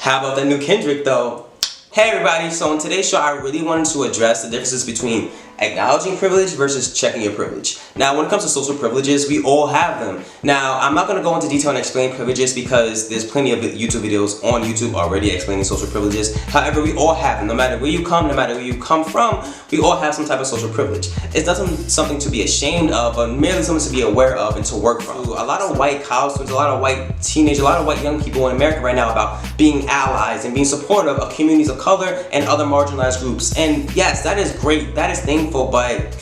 How about that new Kendrick though? Hey everybody, so in today's show I really wanted to address the differences between acknowledging privilege versus checking your privilege. Now when it comes to social privileges, we all have them. Now I'm not going to go into detail and explain privileges because there's plenty of YouTube videos on YouTube already explaining social privileges. However, we all have them. No matter where you come, no matter where you come from, we all have some type of social privilege. It's not something to be ashamed of, but merely something to be aware of and to work from. A lot of white college students, a lot of white teenagers, a lot of white young people in America right now about being allies and being supportive of communities of color and other marginalized groups. And yes, that is great, that is thankful, but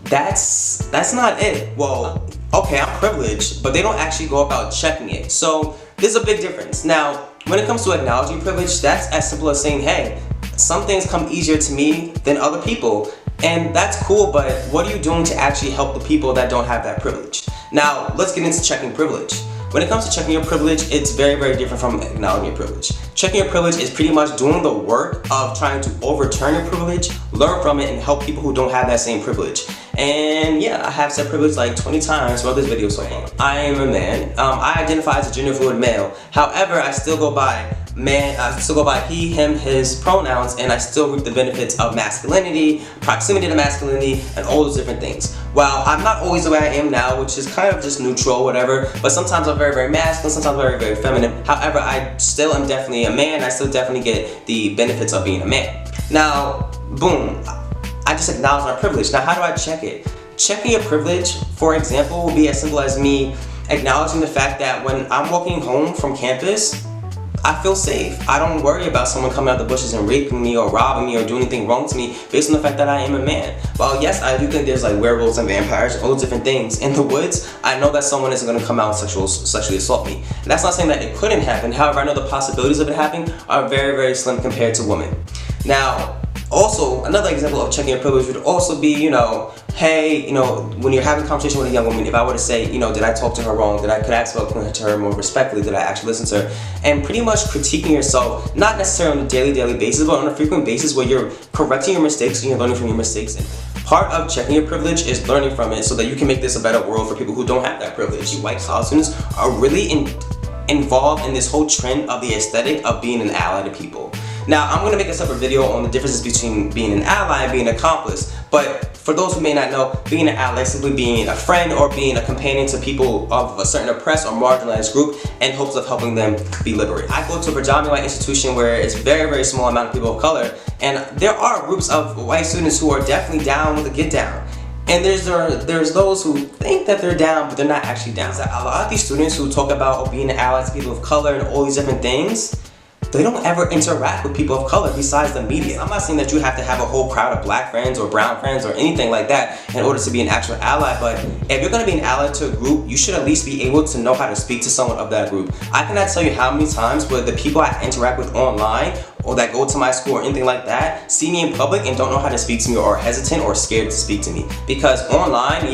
that's not it. Well, okay, I'm privileged, but they don't actually go about checking it. So there's a big difference. Now, when it comes to acknowledging privilege, that's as simple as saying, hey, some things come easier to me than other people. And that's cool, but what are you doing to actually help the people that don't have that privilege? Now, let's get into checking privilege. When it comes to checking your privilege, it's very, very different from acknowledging your privilege. Checking your privilege is pretty much doing the work of trying to overturn your privilege, learn from it, and help people who don't have that same privilege. And yeah, I have said privilege like 20 times throughout this video so far. I am a man. I identify as a gender fluid male. However, I still go by man, I still go by he, him, his pronouns, and I still reap the benefits of masculinity, proximity to masculinity, and all those different things. While I'm not always the way I am now, which is kind of just neutral, whatever, but sometimes I'm very, very masculine, sometimes very, very feminine. However, I still am definitely a man. I still definitely get the benefits of being a man. Now, boom, I just acknowledge my privilege. Now, how do I check it? Checking your privilege, for example, will be as simple as me acknowledging the fact that when I'm walking home from campus, I feel safe. I don't worry about someone coming out the bushes and raping me or robbing me or doing anything wrong to me based on the fact that I am a man. While yes, I do think there's like werewolves and vampires, all those different things in the woods, I know that someone isn't going to come out and sexually assault me. And that's not saying that it couldn't happen. However, I know the possibilities of it happening are very, very slim compared to women. Now, also, another example of checking your privilege would also be, hey, when you're having a conversation with a young woman, if I were to say, did I talk to her wrong? Could I ask about to her more respectfully? Did I actually listen to her? And pretty much critiquing yourself, not necessarily on a daily basis, but on a frequent basis where you're correcting your mistakes and you're learning from your mistakes. And part of checking your privilege is learning from it so that you can make this a better world for people who don't have that privilege. White college students are really involved in this whole trend of the aesthetic of being an ally to people. Now, I'm going to make a separate video on the differences between being an ally and being an accomplice, but for those who may not know, being an ally is simply being a friend or being a companion to people of a certain oppressed or marginalized group in hopes of helping them be liberated. I go to a predominantly white institution where it's very, very small amount of people of color, and there are groups of white students who are definitely down with a get down. And there's those who think that they're down, but they're not actually down. A lot of these students who talk about being an ally to people of color and all these different things, they don't ever interact with people of color besides the media. I'm not saying that you have to have a whole crowd of black friends or brown friends or anything like that in order to be an actual ally, but if you're going to be an ally to a group, you should at least be able to know how to speak to someone of that group. I cannot tell you how many times where the people I interact with online or that go to my school or anything like that see me in public and don't know how to speak to me or are hesitant or scared to speak to me. Because online,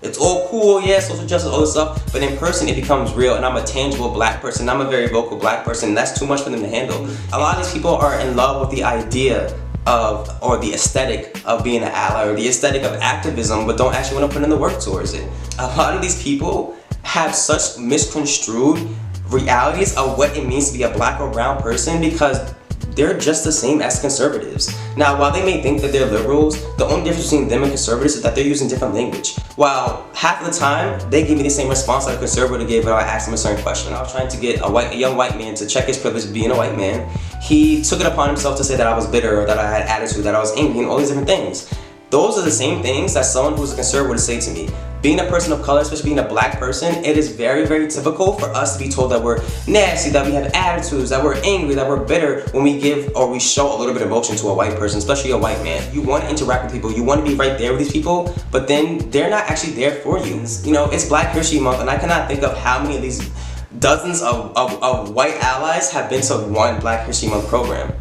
it's all cool, yeah, social justice, all this stuff, but in person it becomes real, and I'm a tangible black person, I'm a very vocal black person, and that's too much for them to handle. A lot of these people are in love with the idea of, or the aesthetic of being an ally, or the aesthetic of activism, but don't actually want to put in the work towards it. A lot of these people have such misconstrued realities of what it means to be a black or brown person because they're just the same as conservatives. Now, while they may think that they're liberals, the only difference between them and conservatives is that they're using different language. While half of the time, they give me the same response that a conservative would give when I asked them a certain question. I was trying to get a young white man to check his privilege of being a white man. He took it upon himself to say that I was bitter, or that I had attitude, that I was angry, and all these different things. Those are the same things that someone who's a conservative would say to me. Being a person of color, especially being a black person, it is very, very typical for us to be told that we're nasty, that we have attitudes, that we're angry, that we're bitter when we give or we show a little bit of emotion to a white person, especially a white man. You want to interact with people, you want to be right there with these people, but then they're not actually there for you. It's Black History Month, and I cannot think of how many of these dozens of white allies have been to one Black History Month program.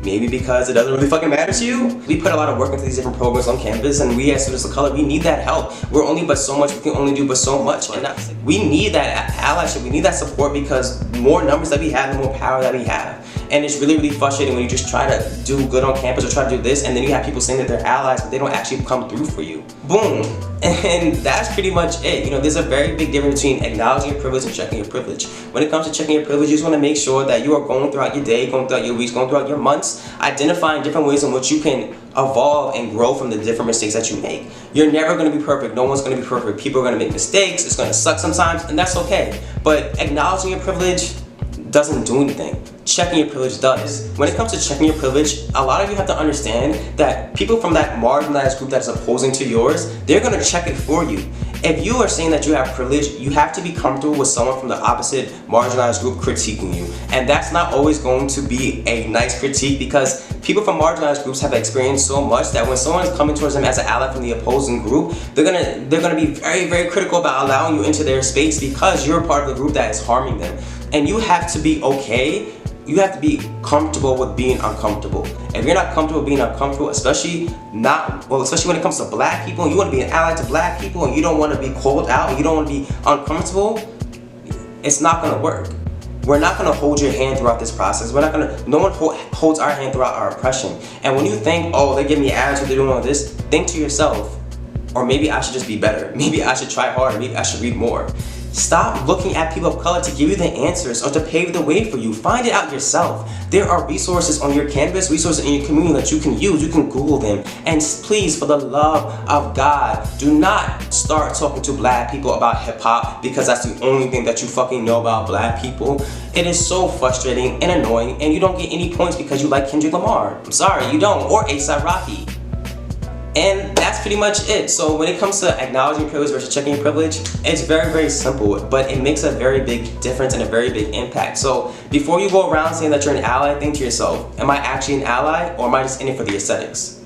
Maybe because it doesn't really fucking matter to you. We put a lot of work into these different programs on campus, and we as students of color, we need that help. We're only but so much, we can only do but so much. And we need that allyship, we need that support, because more numbers that we have, the more power that we have. And it's really, really frustrating when you just try to do good on campus or try to do this, and then you have people saying that they're allies, but they don't actually come through for you. Boom. And that's pretty much it. You know, there's a very big difference between acknowledging your privilege and checking your privilege. When it comes to checking your privilege, you just want to make sure that you are going throughout your day, going throughout your weeks, going throughout your months, identifying different ways in which you can evolve and grow from the different mistakes that you make. You're never going to be perfect. No one's going to be perfect. People are going to make mistakes. It's going to suck sometimes, and that's okay. But acknowledging your privilege doesn't do anything. Checking your privilege does. When it comes to checking your privilege, a lot of you have to understand that people from that marginalized group that's opposing to yours, they're going to check it for you. If you are saying that you have privilege, you have to be comfortable with someone from the opposite marginalized group critiquing you. And that's not always going to be a nice critique, because people from marginalized groups have experienced so much that when someone is coming towards them as an ally from the opposing group, they're gonna be very, very critical about allowing you into their space because you're part of the group that is harming them. And you have to be okay. You have to be comfortable with being uncomfortable. If you're not comfortable being uncomfortable, especially when it comes to black people, and you want to be an ally to black people, and you don't want to be called out, and you don't want to be uncomfortable, it's not going to work. We're not going to hold your hand throughout this process. No one holds our hand throughout our oppression. And when you think, oh, they give me attitude, they're doing all this, think to yourself, or maybe I should just be better. Maybe I should try harder. Maybe I should read more. Stop looking at people of color to give you the answers or to pave the way for you. Find it out yourself. There are resources on your campus, resources in your community that you can use. You can Google them. And please, for the love of God, do not start talking to black people about hip hop because that's the only thing that you fucking know about black people. It is so frustrating and annoying, and you don't get any points because you like Kendrick Lamar. I'm sorry, you don't. Or A$AP Rocky. And that's pretty much it. So when it comes to acknowledging privilege versus checking your privilege, it's very, very simple, but it makes a very big difference and a very big impact. So before you go around saying that you're an ally, think to yourself, am I actually an ally, or am I just in it for the aesthetics?